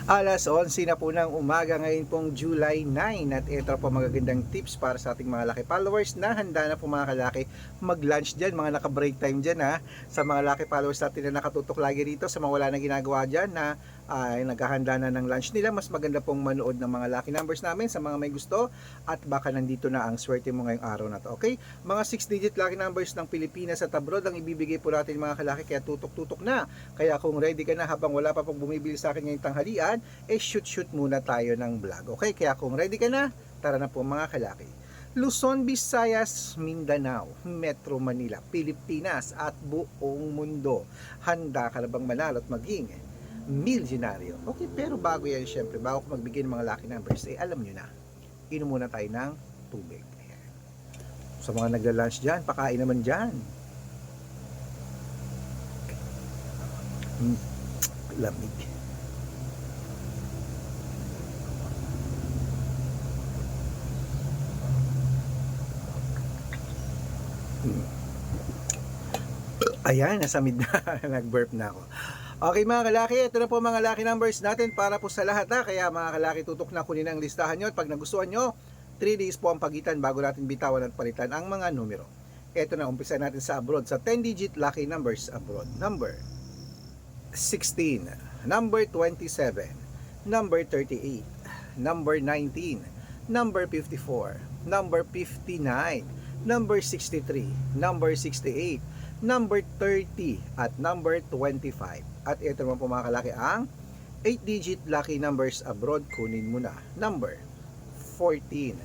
Alas 11 na po ng umaga ngayon pong July 9 at ito po magagandang tips para sa ating mga laki followers na handa na po mga kalaki mag-lunch dyan, mga naka-break time dyan ha. Sa mga laki followers natin na nakatutok lagi rito, sa mga wala na ginagawa dyan na naghahanda na ng lunch nila, mas maganda pong manood ng mga lucky numbers namin sa mga may gusto at baka nandito na ang swerte mo ngayong araw na to. Okay? Mga 6-digit lucky numbers ng Pilipinas at abroad ang ibibigay po natin mga kalaki, kaya tutok-tutok na. Kaya kung ready ka na habang wala pa pong bumibili sa akin ngayong tanghalian, shoot muna tayo ng vlog. Okay, kaya kung ready ka na, tara na po mga kalaki. Luzon, Visayas, Mindanao, Metro Manila, Pilipinas at buong mundo. Handa ka na bang manalo at maging milyonaryo? Okay, pero bago yan, syempre, bago ko magbigay ng mga lucky numbers, alam nyo na, inom muna tayo ng tubig. Ayan. Sa mga nagla-lunch dyan, pakain naman dyan. Lamig. Ayan, nasamid na. Nag-burp na ako. Okay mga kalaki, ito na po mga lucky numbers natin para po sa lahat ha. Kaya mga kalaki, tutok na kunin ang listahan nyo. At pag nagustuhan nyo, 3 days po ang pagitan bago natin bitawan at palitan ang mga numero. Ito na, umpisa natin sa abroad, sa 10-digit lucky numbers abroad. Number 16, number 27, number 38, number 19, number 54, number 59, number 63, number 68, number 30 at number 25. At ito naman po mga kalaki ang 8-digit lucky numbers abroad. Kunin mo na. Number 14,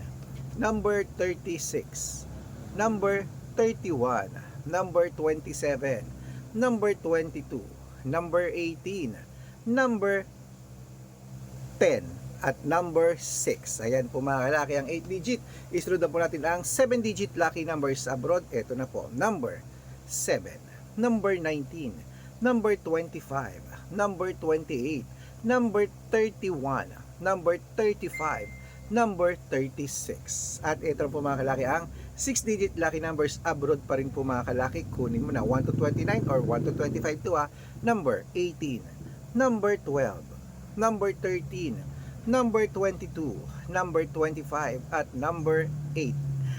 number 36, number 31, number 27, number 22, number 18, number 10 at number 6. Ayan po mga kalaki ang 8-digit. Isunod na po natin ang 7-digit lucky numbers abroad. Ito na po. Number 7, number 19, number 25, number 28, number 31, number 35, number 36. At ito po mga kalaki ang 6-digit lucky numbers abroad pa rin po mga kalaki. Kunin mo na 1 to 29 or 1 to 25 to number 18, number 12, number 13, number 22, number 25 at number 8.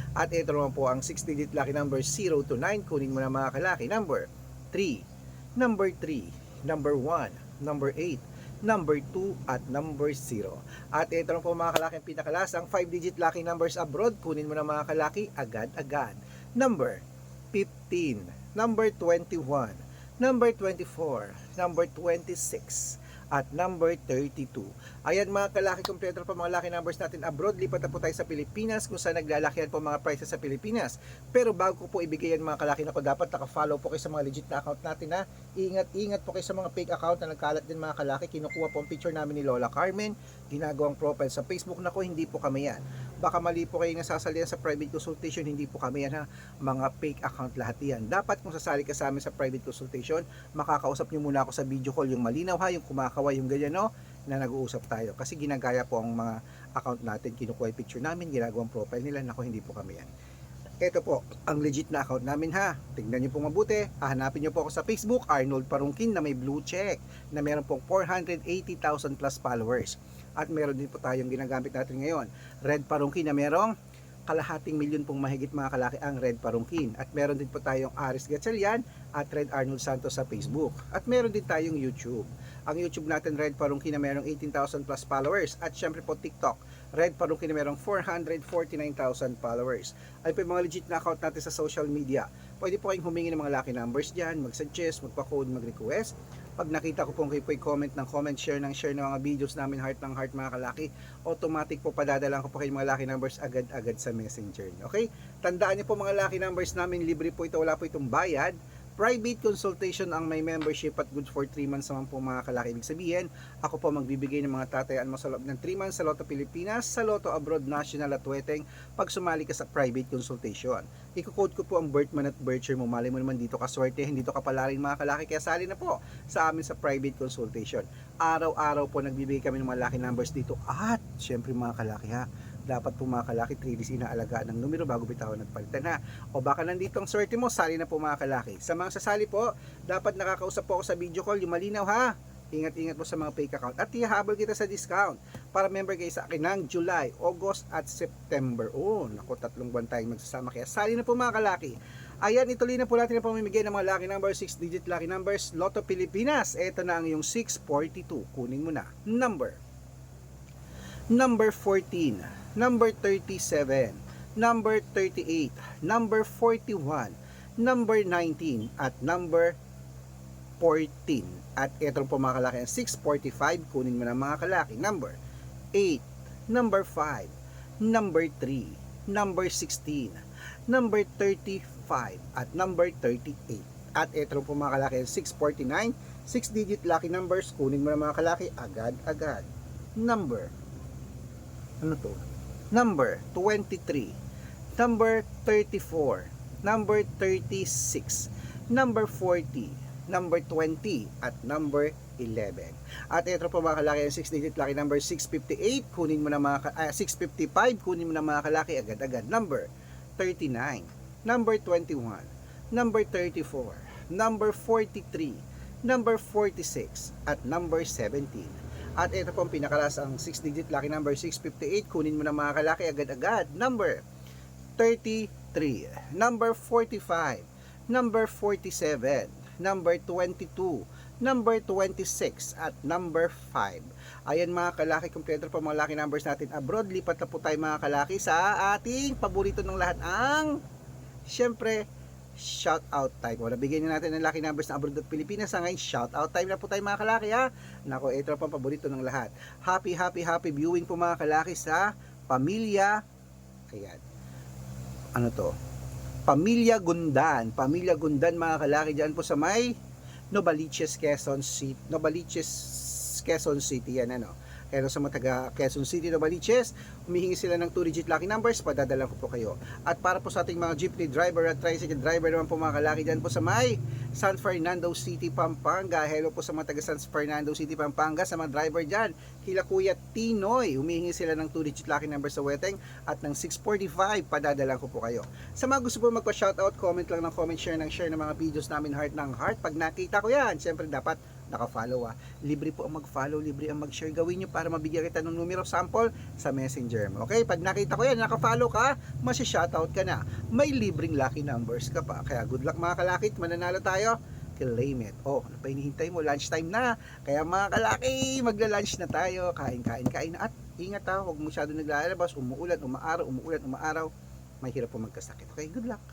At ito naman po ang 6-digit lucky number 0 to 9. Kunin mo na mga kalaki. Number 3, number 3, number 1, number 8, number 2 at number 0. At ito naman po mga kalaki ang pinakalas, ang 5-digit lucky numbers abroad. Kunin mo na mga kalaki agad-agad. Number 15, number 21, number 24, number 26 at number 32. Ayan mga kalaki, kompleto pa mga lucky numbers natin abroad. Lipat na po tayo sa Pilipinas kung saan naglalakihan po mga prices sa Pilipinas. Pero bago ko po ibigay yan mga kalaki, na ko dapat naka-follow po kayo sa mga legit na account natin ha. Ingat po kayo sa mga fake account na nagkalat din mga kalaki. Kinukuha po ang picture namin ni Lola Carmen, ginagawang profile sa Facebook. Na ko, hindi po kami yan. Baka mali po kayo nasasalihan sa private consultation, hindi po kami yan ha. Mga fake account lahat yan. Dapat kung sasali ka sa amin sa private consultation, makakausap nyo muna ako sa video call, yung malinaw ha, yung kumakaway, yung ganyan no, na nag-uusap tayo. Kasi ginagaya po ang mga account natin, kinukuha yung picture namin, ginagawang profile nila. Nako, hindi po kami yan. Ito po, ang legit na account namin ha. Tingnan nyo pong mabuti. Hanapin nyo po ako sa Facebook, Arnold Parungkin, na may blue check, na meron pong 480,000 plus followers. At meron din po tayong ginagamit natin ngayon, Red Parungkin, na merong kalahating milyon pong mahigit mga kalaki ang Red Parungkin. At meron din po tayong Aris Gatchalian at Red Arnold Santos sa Facebook. At meron din tayong YouTube. Ang YouTube natin, Red Parungkin, na merong 18,000 plus followers. At syempre po TikTok, Red Parungkin, na merong 449,000 followers. Ay po yung mga legit na account natin sa social media. Pwede po kayong humingi ng mga lucky numbers dyan, mag-suggest, magpa-code, mag-request. Pag nakita ko pong kayo po comment ng comment, share ng mga videos namin, heart ng heart mga kalaki, automatic po padadalan ko po kayo mga lucky numbers agad-agad sa messenger nyo. Okay? Tandaan nyo po mga lucky numbers namin, libre po ito, wala po itong bayad. Private consultation ang may membership at good for 3 months naman po mga kalaki. Ibig sabihin, ako po magbibigay ng mga tatayaan mo sa loob ng 3 months sa Lotto Pilipinas, sa Lotto Abroad, National at Weteng pag sumali ka sa private consultation. Iko-code ko po ang birth month at birth year mo. Malay mo naman dito ka swerte, hindi to kapalarin mga kalaki. Kaya sali na po sa amin sa private consultation. Araw-araw po nagbibigay kami ng mga lucky numbers dito. At syempre mga kalaki ha, dapat po mga kalaki 3 days inaalagaan ng numero bago bitawan at palitan ha. O baka nandito ang swerte mo, sali na po mga kalaki. Sa mga sasali po, dapat nakakausap po ako sa video call, yung malinaw ha. Ingat-ingat po sa mga fake account. At ihahabol kita sa discount para member kayo sa akin ng July, August at September. Oh, naku, 3 buwan tayong magsasama. Kaya sali na po mga kalaki. Ayan, ituloy na po natin ang pamimigay ng mga lucky numbers, 6-digit lucky numbers, Lotto Pilipinas. Ito na ang iyong 642. Kunin mo na. Number 14, number 37, number 38, number 41, number 19, at number 14. At ito po mga kalaki, 645, kunin mo na mga kalaki. Number 8, number 5, number 3, number 16, number 35, at number 38. At ito po mga kalaki, 649, 6-digit lucky numbers, kunin mo na mga kalaki, agad-agad. Number, ano to? Number 23, number 34, number 36, number 40, number 20, at number 11. At ito po mga kalaki, 6-digit lucky number 658, kunin mo na mga 655, kunin mo na mga kalaki, agad-agad. Number 39, number 21, number 34, number 43, number 46, at number 17. At ito po ang pinakalas, ang 6-digit lucky number 658, kunin mo na mga kalaki, agad-agad. Number 33, number 45, number 47, number 22, number 26, at number 5. Ayan mga kalaki, kompleto po mga lucky numbers natin abroad. Lipat na po tayo mga kalaki sa ating paborito ng lahat, ang syempre shout out time. O, nabigyan na natin ng lucky numbers na abroad at Pilipinas. Ngayon, shout out time na po tayo mga kalaki, ha. Nako, ito po ang paborito ng lahat. Happy viewing po mga kalaki sa pamilya, ayan, ano to, Pamilya Gundan mga kalaki, dyan po sa may Novaliches, Quezon City, yan ano. Kaya sa mga taga Quezon City, Novaliches, humihingi sila ng 2-digit lucky numbers, padadalan ko po kayo. At para po sa ating mga jeepney driver at tricycle driver naman po mga kalaki, dyan po sa may San Fernando City, Pampanga. Hello po sa mga taga San Fernando City, Pampanga, sa mga driver dyan. Kila Kuya Tinoy, humihingi sila ng 2-digit lucky numbers sa Weteng at ng 645, padadalan ko po kayo. Sa mga gusto po magpa-shoutout, comment lang ng comment, share ng mga videos namin, heart ng heart. Pag nakita ko yan, syempre dapat naka-follow, libre po ang mag-follow, libre ang mag-share. Gawin nyo para mabigyan kita ng numero sample sa messenger mo. Okay, pag nakita ko yan, naka-follow ka, masi-shoutout ka na, may libreng lucky numbers ka pa. Kaya good luck mga kalakit, mananalo tayo, claim it. Oh, ano pa hinihintay mo? Lunch time na. Kaya mga kalaki, magla-lunch na tayo, kain na. At ingat ha, huwag masyado naglalabas, umuulan, umaaraw, mahirap po magkasakit. Okay, good luck.